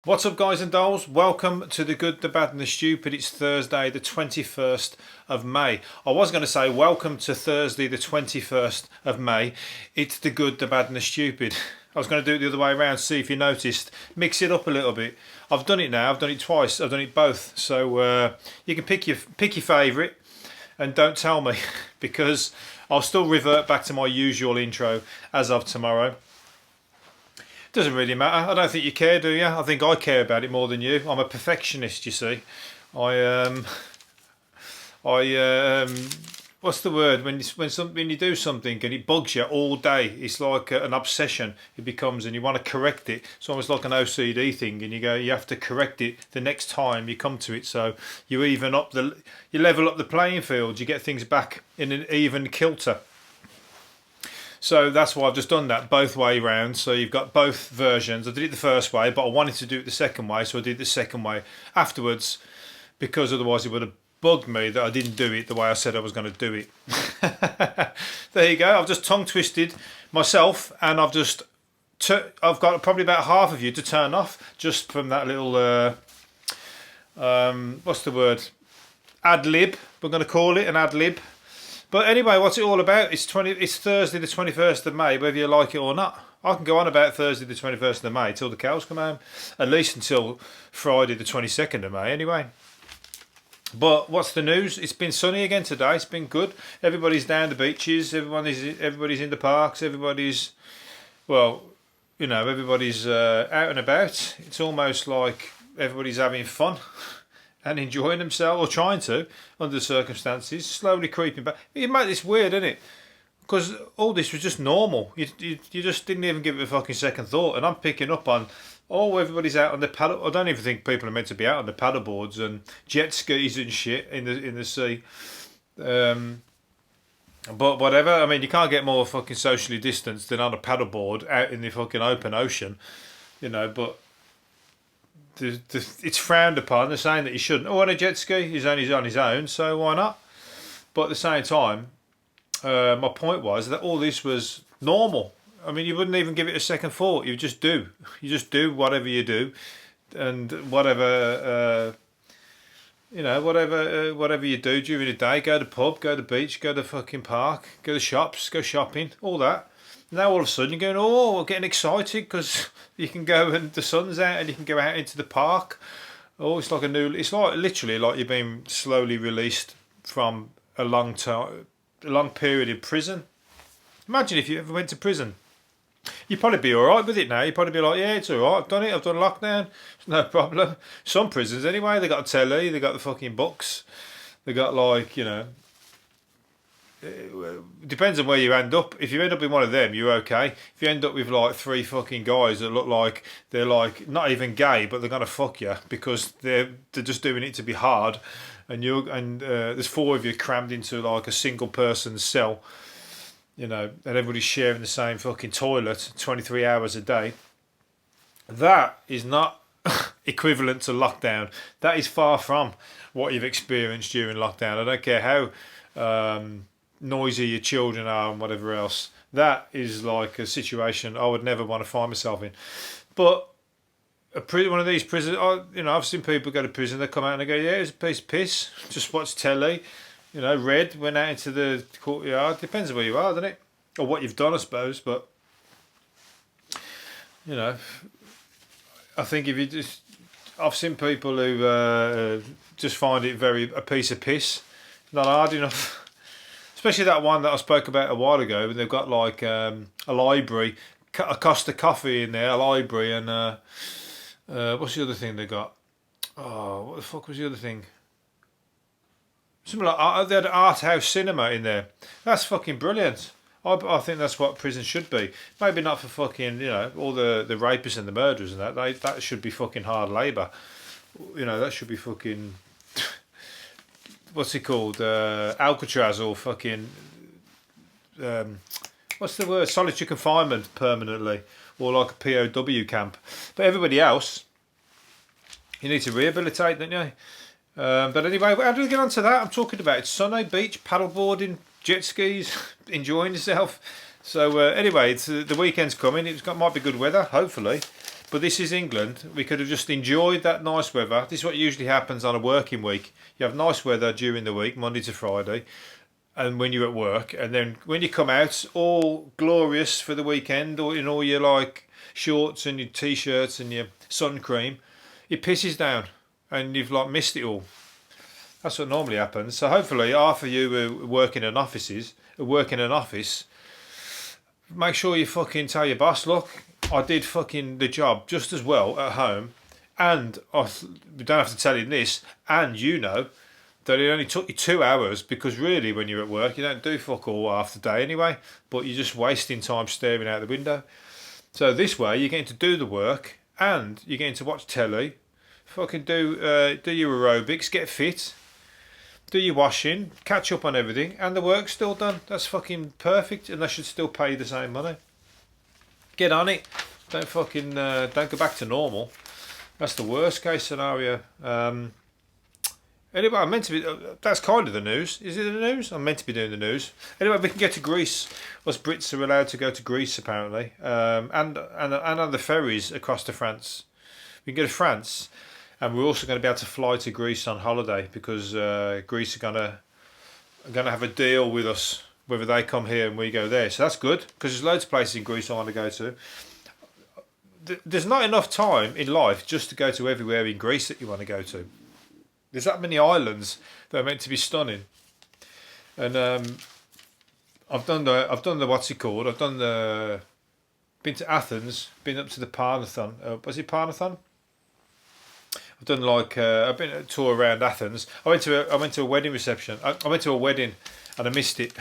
What's up, guys and dolls? Welcome to the Good, the Bad and the Stupid. It's Thursday the 21st of May. I was going to say welcome to Thursday the 21st of May. It's the Good, the Bad and the Stupid. I was going to do it the other way around, see if you noticed. Mix it up a little bit. I've done it now. I've done it twice. I've done it both. So you can pick your favourite and don't tell me because I'll still revert back to my usual intro as of tomorrow. Doesn't really matter. I don't think you care, do you? I think I care about it more than you. I'm a perfectionist, you see. What's the word when you do something and it bugs you all day? It's like an obsession. It becomes, and you want to correct it. It's almost like an OCD thing, and you have to correct it the next time you come to it. So you level up the playing field. You get things back in an even kilter. So that's why I've just done that both way round. So you've got both versions. I did it the first way, but I wanted to do it the second way, so I did the second way afterwards, because otherwise it would have bugged me that I didn't do it the way I said I was going to do it. There you go. I've just tongue twisted myself, and I've got probably about half of you to turn off just from that little what's the word? Ad lib. We're going to call it an ad lib. But anyway, what's it all about? It's Thursday the 21st of May, whether you like it or not. I can go on about Thursday the 21st of May till the cows come home. At least until Friday the 22nd of May, anyway. But what's the news? It's been sunny again today. It's been good. Everybody's down the beaches. Everybody's in the parks. Everybody's out and about. It's almost like everybody's having fun and enjoying themselves, or trying to, under the circumstances, slowly creeping back. It's weird, isn't it? Because all this was just normal. You just didn't even give it a fucking second thought. And I'm picking up on, everybody's out on the paddle. I don't even think people are meant to be out on the paddle boards and jet skis and shit in the sea. But whatever. I mean, you can't get more fucking socially distanced than on a paddleboard out in the fucking open ocean, but it's frowned upon. They're saying that he shouldn't. On a jet ski, he's only on his own, so why not? But at the same time, my point was that all this was normal. I mean, you wouldn't even give it a second thought. You just do. You just do whatever you do, and whatever you do during the day. Go to the pub, go to the beach, go to the fucking park, go to the shops, go shopping, all that. Now all of a sudden you're going, getting excited because you can go and the sun's out and you can go out into the park. It's like literally like you're being slowly released from a long period in prison. Imagine if you ever went to prison. You'd probably be alright with it now. You'd probably be like, yeah, it's alright, I've done it, I've done lockdown, it's no problem. Some prisons anyway, they got a telly, they got the fucking books, they got it depends on where you end up. If you end up in one of them, you're okay. If you end up with like three fucking guys that look like they're like not even gay, but they're gonna fuck you because they're just doing it to be hard, and there's four of you crammed into like a single person's cell, and everybody's sharing the same fucking toilet 23 hours a day. That is not equivalent to lockdown. That is far from what you've experienced during lockdown. I don't care how noisy your children are and whatever else. That is like a situation I would never want to find myself in. But one of these prisons, I've seen people go to prison, they come out and they go, yeah, it's a piece of piss, just watch telly, read, went out into the courtyard. Depends on where you are, doesn't it? Or what you've done, I suppose. But I think I've seen people who just find it a piece of piss, not hard enough. Especially that one that I spoke about a while ago, when they've got like a library, a Costa coffee in there, a library, and what's the other thing they got? Oh, what the fuck was the other thing? Something like they had an art house cinema in there. That's fucking brilliant. I think that's what prison should be. Maybe not for fucking all the rapists and the murderers and that. That should be fucking hard labour. That should be fucking. What's it called? Alcatraz or fucking. What's the word? Solitary confinement permanently, or like a POW camp. But everybody else, you need to rehabilitate, don't you? But anyway, how do we get onto that? I'm talking about sunny beach, paddleboarding, jet skis, enjoying yourself. So anyway, it's the weekend's coming. Might be good weather, hopefully. But this is England. We could have just enjoyed that nice weather. This is what usually happens on a working week. You have nice weather during the week, Monday to Friday, and when you're at work, and then when you come out, all glorious for the weekend, or in all your like shorts and your t-shirts and your sun cream, it pisses down, and you've like missed it all. That's what normally happens. So hopefully, half of you who work in an office, make sure you fucking tell your boss, look, I did fucking the job just as well at home, and we don't have to tell him this, and you know that it only took you 2 hours, because really when you're at work you don't do fuck all half the day anyway, but you're just wasting time staring out the window. So this way you're getting to do the work, and you're getting to watch telly, fucking do your aerobics, get fit, do your washing, catch up on everything, and the work's still done. That's fucking perfect, and they should still pay you the same money. Get on it. Don't fucking don't go back to normal. That's the worst case scenario. Anyway, I'm meant to be. That's kind of the news. Is it the news? I'm meant to be doing the news. Anyway, we can get to Greece. Us Brits are allowed to go to Greece apparently, and on the ferries across to France. We can go to France, and we're also going to be able to fly to Greece on holiday, because Greece are gonna have a deal with us, whether they come here and we go there. So that's good, because there's loads of places in Greece I want to go to. There's not enough time in life just to go to everywhere in Greece that you want to go to. There's that many islands that are meant to be stunning, and I've done the what's it called? Been to Athens, been up to the Parthenon. Was it Parthenon? I've done I've been a tour around Athens. I went to a wedding reception. I went to a wedding and I missed it.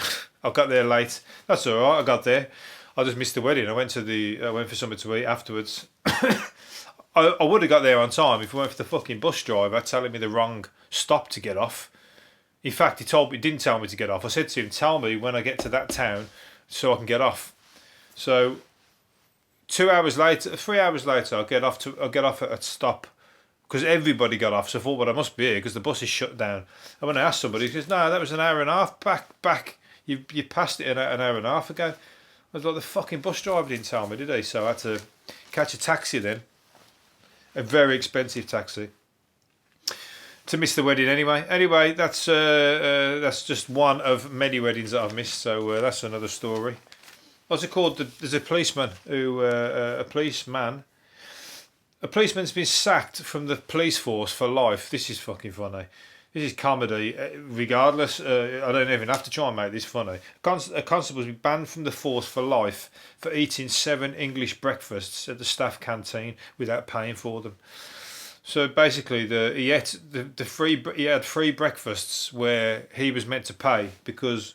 I got there late. That's all right. I got there. I just missed the wedding. I went for something to eat afterwards. I would have got there on time if it weren't for the fucking bus driver telling me the wrong stop to get off. In fact, he didn't tell me to get off. I said to him, tell me when I get to that town so I can get off. So 3 hours later, I'll get off at a stop, because everybody got off. So I thought, well, I must be here because the bus is shut down. And when I asked somebody, he goes, no, that was an hour and a half back. You passed it an hour and a half ago. I was like, the fucking bus driver didn't tell me, did he? So I had to catch a taxi then. A very expensive taxi to miss the wedding anyway. Anyway, that's just one of many weddings that I've missed. So that's another story. What's it called? There's a policeman a policeman's been sacked from the police force for life. This is fucking funny. This is comedy. Regardless, I don't even have to try and make this funny. A constable's been banned from the force for life for eating 7 English breakfasts at the staff canteen without paying for them. So basically, he had free breakfasts where he was meant to pay, because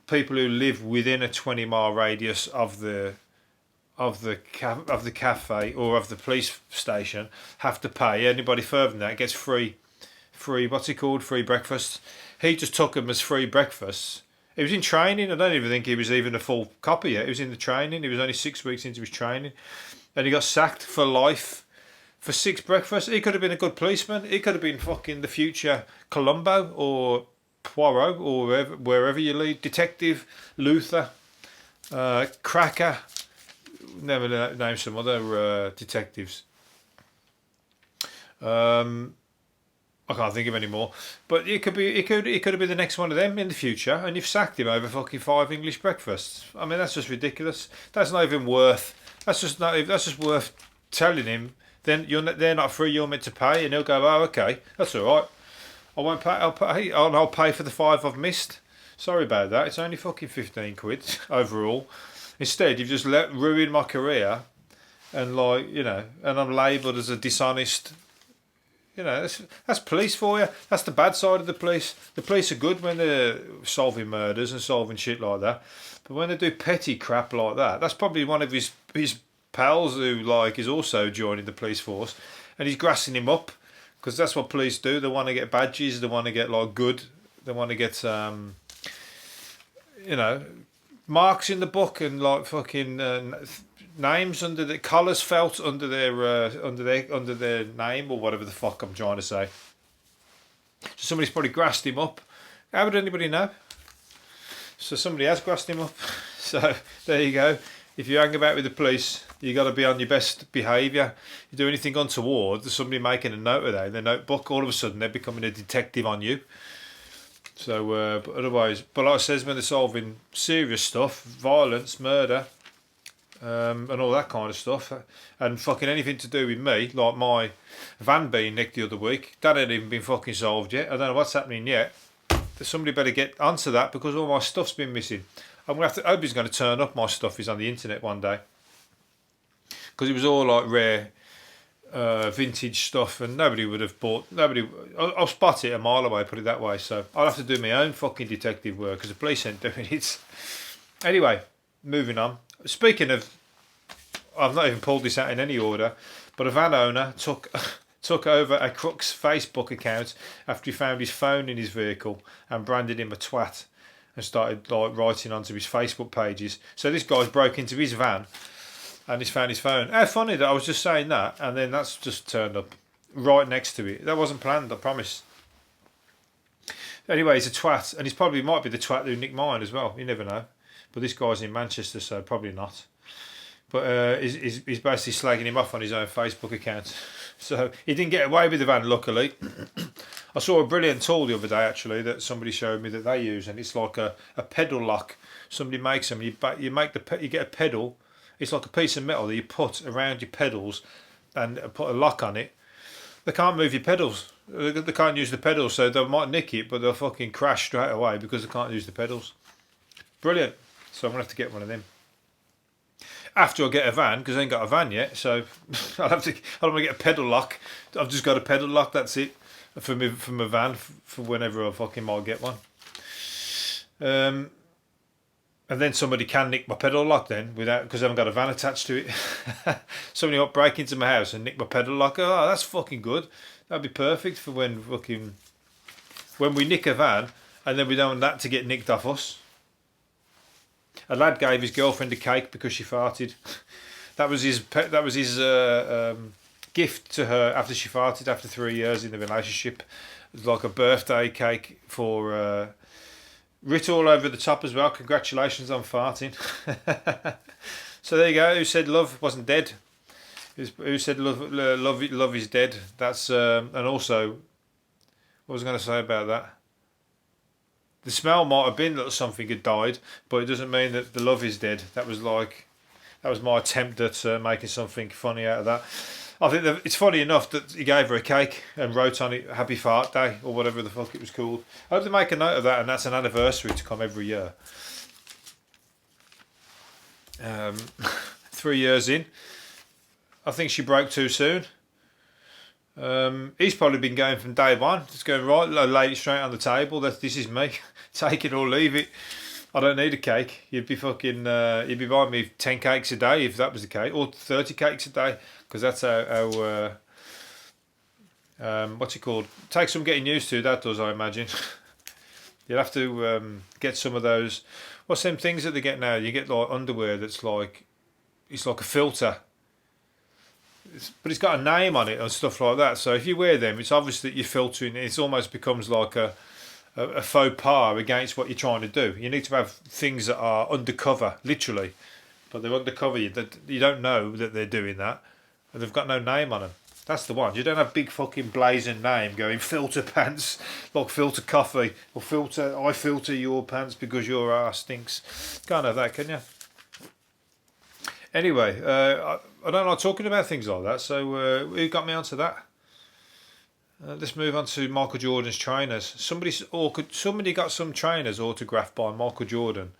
people who live within a 20-mile radius of the cafe or of the police station have to pay. Anybody further than that gets free free breakfasts. He just took them as free breakfasts. He was in training. I don't even think he was even a full copy yet. He was in the training. He was only 6 weeks into his training, and he got sacked for life for 6 breakfasts. He could have been a good policeman. He could have been fucking the future Columbo or Poirot or wherever you lead. Detective Luther, Cracker. Never name some other detectives. I can't think of any more, but it could have been the next one of them in the future, and you've sacked him over fucking 5 English breakfasts. I mean, that's just ridiculous. That's not even worth. That's just worth telling him. Then they're not free. You're meant to pay, and he'll go, oh, okay, that's all right. I won't pay. I'll pay for the 5 I've missed. Sorry about that. It's only fucking 15 quid overall. Instead, you've just ruined my career, and and I'm labelled as a dishonest. That's police for you. That's the bad side of the police. The police are good when they're solving murders and solving shit like that, but when they do petty crap like that, that's probably one of his pals who is also joining the police force, and he's grassing him up, because that's what police do. They want to get badges. They want to get good. They want to get marks in the book and fucking. Names under the collars felt under their name, or whatever the fuck I'm trying to say. So somebody's probably grassed him up. How would anybody know? So somebody has grassed him up. So there you go. If you hang about with the police, You got to be on your best behaviour. You do anything untoward, there's somebody making a note of that in their notebook. All of a sudden, they're becoming a detective on you. So, but otherwise, but like I says, when they're solving serious stuff, violence, murder, and all that kind of stuff, and fucking anything to do with me, like my van being nicked the other week, that ain't even been fucking solved yet. I don't know what's happening yet. Somebody better get onto that because all my stuff's been missing. I'm gonna have to. Nobody's going to turn up my stuff is on the internet one day because it was all like rare, vintage stuff, and nobody would have bought. Nobody. I'll spot it a mile away. Put it that way. So I'll have to do my own fucking detective work because the police ain't doing it. Anyway, moving on. Speaking of, I've not even pulled this out in any order, but a van owner took over a crook's Facebook account after he found his phone in his vehicle and branded him a twat and started like writing onto his Facebook pages. So this guy's broke into his van and he's found his phone. How funny that I was just saying that and then that's just turned up right next to it. That wasn't planned, I promise. Anyway, he's a twat, and he might be the twat who nicked mine as well. You never know. But this guy's in Manchester, so probably not. But he's basically slagging him off on his own Facebook account. So he didn't get away with the van, luckily. I saw a brilliant tool the other day, actually, that somebody showed me that they use, and it's like a pedal lock. Somebody makes them. You get a pedal. It's like a piece of metal that you put around your pedals and put a lock on it. They can't move your pedals. They can't use the pedals, so they might nick it, but they'll fucking crash straight away because they can't use the pedals. Brilliant. So I'm going to have to get one of them. After I get a van, because I ain't got a van yet, so I don't want to get a pedal lock. I've just got a pedal lock, that's it, for my van, for whenever I fucking might get one. And then somebody can nick my pedal lock then, because I haven't got a van attached to it. Somebody might break into my house and nick my pedal lock. Oh, that's fucking good. That'd be perfect for when we nick a van, and then we don't want that to get nicked off us. A lad gave his girlfriend a cake because she farted. That was his gift to her after she farted after 3 years in the relationship. It was like a birthday cake for writ all over the top as well. Congratulations on farting. So there you go. Who said love wasn't dead? Who said love is dead? That's and also, what was I going to say about that? The smell might have been that something had died, but it doesn't mean that the love is dead. That was my attempt at making something funny out of that. I think that it's funny enough that he gave her a cake and wrote on it "Happy Fart Day" or whatever the fuck it was called. I hope they make a note of that, and that's an anniversary to come every year. 3 years in, I think she broke too soon. He's probably been going from day one, just going right, lay it straight on the table. This is me, take it or leave it. I don't need a cake. You'd be buying me 10 cakes a day if that was the case, or 30 cakes a day, because that's how what's it called? Takes some getting used to. That does, I imagine. You'll have to get some of those. What's them things that they get now? You get like underwear that's like it's like a filter. But it's got a name on it and stuff like that. So if you wear them, it's obvious that you're filtering. It almost becomes like a faux pas against what you're trying to do. You need to have things that are undercover, literally, but they're undercover. You don't know that they're doing that, and they've got no name on them. That's the one. You don't have big fucking blazing name going filter pants, like filter coffee or I filter your pants because your ass stinks. Can't have that, can you? Anyway, I don't like talking about things like that, so who got me onto that? Let's move on to Michael Jordan's trainers. Somebody got some trainers autographed by Michael Jordan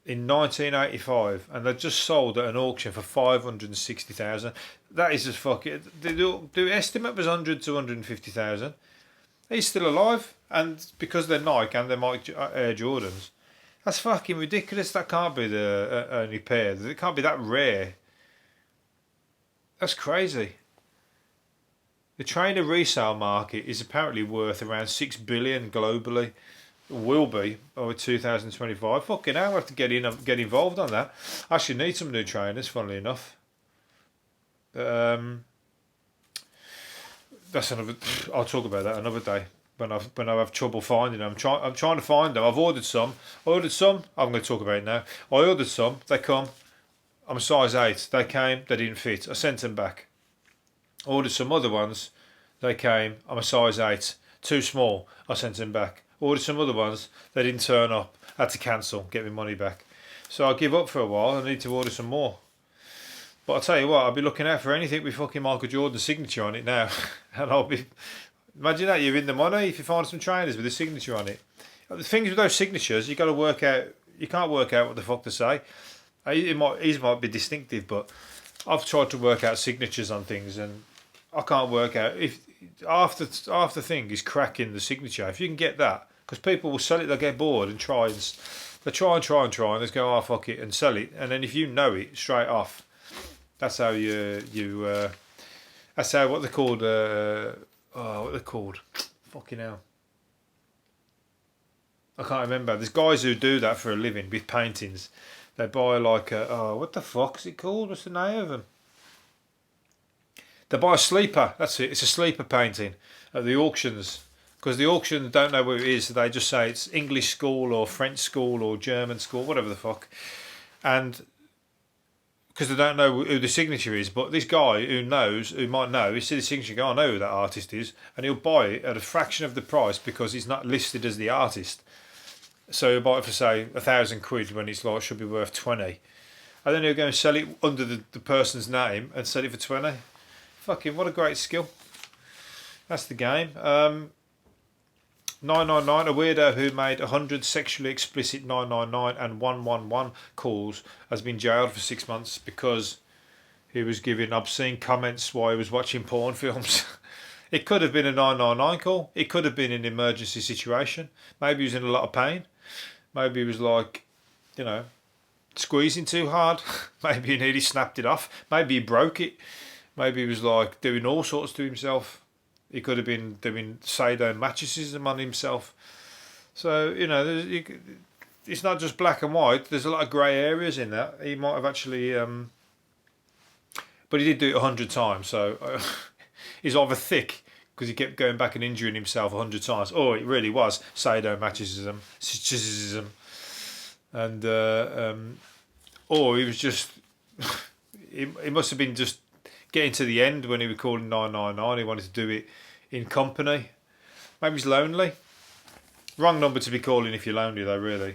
in 1985, and they just sold at an auction for $560,000. That is just fucking. The estimate was 100 to 150,000. He's still alive, and because they're Nike and they're Air Jordans. That's fucking ridiculous. That can't be the only pair. It can't be that rare. That's crazy. The trainer resale market is apparently worth around $6 billion globally. It will be over 2025. Fucking hell, I have to get involved on that. I actually need some new trainers, funnily enough. That's another. I'll talk about that another day. When I have trouble finding them, I'm trying to find them. I've ordered some. I'm going to talk about it now. I ordered some. They come. I'm a size 8. They came, they didn't fit. I sent them back. Ordered some other ones. They came, I'm a size 8. Too small. I sent them back. Ordered some other ones. They didn't turn up. Had to cancel, get my money back. So I give up for a while. I need to order some more. But I'll tell you what, I'll be looking out for anything with fucking Michael Jordan's signature on it now. And I'll be... Imagine that, you're in the money if you find some trainers with a signature on it. The things with those signatures, you've got to work out... You can't work out what the fuck to say. His might be distinctive, but I've tried to work out signatures on things and I can't work out... If half the thing is cracking the signature. If you can get that, because people will sell it, they'll get bored and try and... They try and they go, oh, fuck it, and sell it. And then if you know it, straight off... That's how that's how what they're called. What they're called? Fucking hell. I can't remember. There's guys who do that for a living with paintings. They buy like what the fuck is it called? What's the name of them? They buy a sleeper. That's it. It's a sleeper painting at the auctions. Because the auctions don't know what it is. So they just say it's English school or French school or German school, whatever the fuck. And because they don't know who the signature is, but this guy who might know, he sees the signature and go, I know who that artist is, and he'll buy it at a fraction of the price because he's not listed as the artist. So he'll buy it for, say, £1,000 when it's like, should be worth 20. And then he'll go and sell it under the person's name and sell it for 20. Fucking, what a great skill. That's the game. 999, a weirdo who made 100 sexually explicit 999 and 111 calls has been jailed for 6 months because he was giving obscene comments while he was watching porn films. It could have been a 999 call. It could have been an emergency situation. Maybe he was in a lot of pain. Maybe he was like, squeezing too hard. Maybe he nearly snapped it off. Maybe he broke it. Maybe he was like doing all sorts to himself. He could have been doing sadomasochism on himself. So, it's not just black and white. There's a lot of grey areas in that. He might have actually... but he did do it 100 times, so he's either thick, because he kept going back and injuring himself 100 times, or it really was sadomasochism, and or he was just... he must have been just getting to the end when he was calling 999. He wanted to do it in company. Maybe he's lonely. Wrong number to be calling if you're lonely, though, really.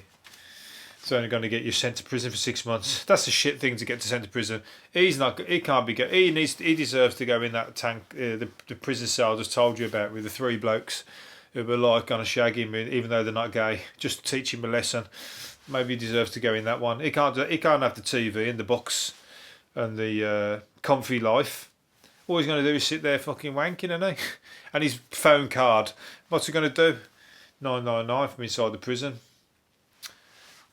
It's only going to get you sent to prison for 6 months. That's a shit thing to get sent to prison. He can't be. He deserves to go in that tank, the prison cell I just told you about, with the 3 blokes who were like going to shag him, even though they're not gay, just to teach him a lesson. Maybe he deserves to go in that one. He can't have the TV and the books and the comfy life. All he's going to do is sit there fucking wanking, isn't he? And his phone card. What's he going to do? 999 from inside the prison.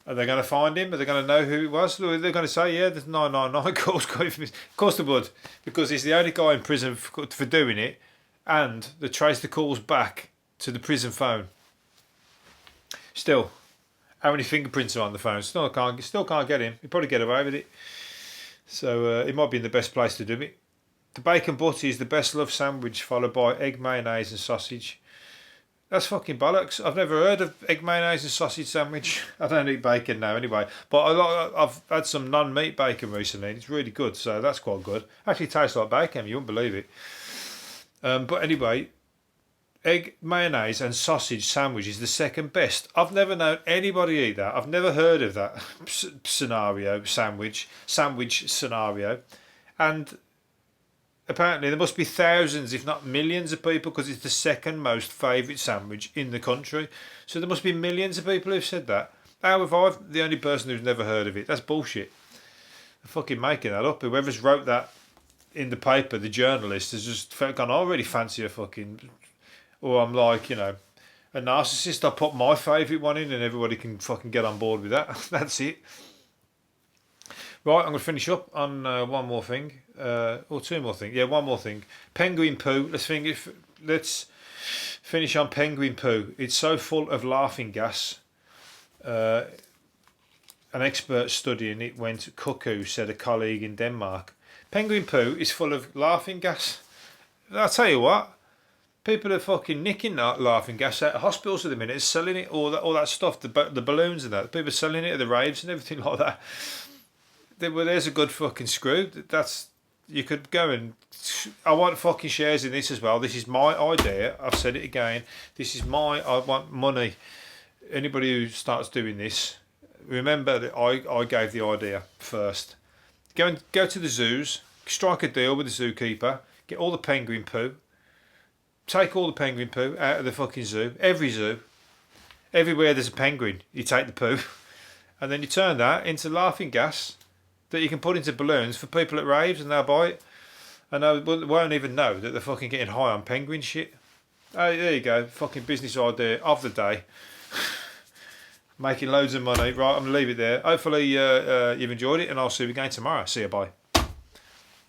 Are they going to find him? Are they going to know who it was? They're going to say, yeah, there's 999 calls coming from his... Of course they would, because he's the only guy in prison for doing it, and they trace the calls back to the prison phone. Still, how many fingerprints are on the phone? Still can't get him. He'll probably get away with it. So it might be in the best place to do it. The bacon butty is the best loved sandwich, followed by egg, mayonnaise and sausage. That's fucking bollocks. I've never heard of egg, mayonnaise and sausage sandwich. I don't eat bacon now anyway. But I've had some non-meat bacon recently. It's really good, so that's quite good. Actually tastes like bacon, you wouldn't believe it. But anyway, egg, mayonnaise and sausage sandwich is the second best. I've never known anybody eat that. I've never heard of that sandwich scenario. And apparently there must be thousands, if not millions of people, because it's the second most favourite sandwich in the country. So there must be millions of people who've said that. How have I, the only person who's never heard of it? That's bullshit. They're fucking making that up. Whoever's wrote that in the paper, the journalist, has just gone, I really fancy a fucking... Or I'm like, a narcissist. I put my favourite one in and everybody can fucking get on board with that. That's it. Right, I'm going to finish up on one more thing. Or 2 more things. Yeah, one more thing. Penguin poo. Let's finish on penguin poo. It's so full of laughing gas. An expert studying it went cuckoo, said a colleague in Denmark. Penguin poo is full of laughing gas. I'll tell you what. People are fucking nicking that laughing gas out of hospitals at the minute, selling it, all that stuff, the balloons and that. People are selling it at the raves and everything like that. well, there's a good fucking screw. That's you could go and I want fucking shares in this as well. This is my idea. I've said it again. This is my. I want money. Anybody who starts doing this, remember that I gave the idea first. Go to the zoos. Strike a deal with the zookeeper. Get all the penguin poo. Take all the penguin poo out of the fucking zoo. Every zoo. Everywhere there's a penguin, you take the poo. And then you turn that into laughing gas that you can put into balloons for people at raves and they'll buy it. And they won't even know that they're fucking getting high on penguin shit. Oh, there you go. Fucking business idea of the day. Making loads of money. Right, I'm going to leave it there. Hopefully you've enjoyed it and I'll see you again tomorrow. See you, bye.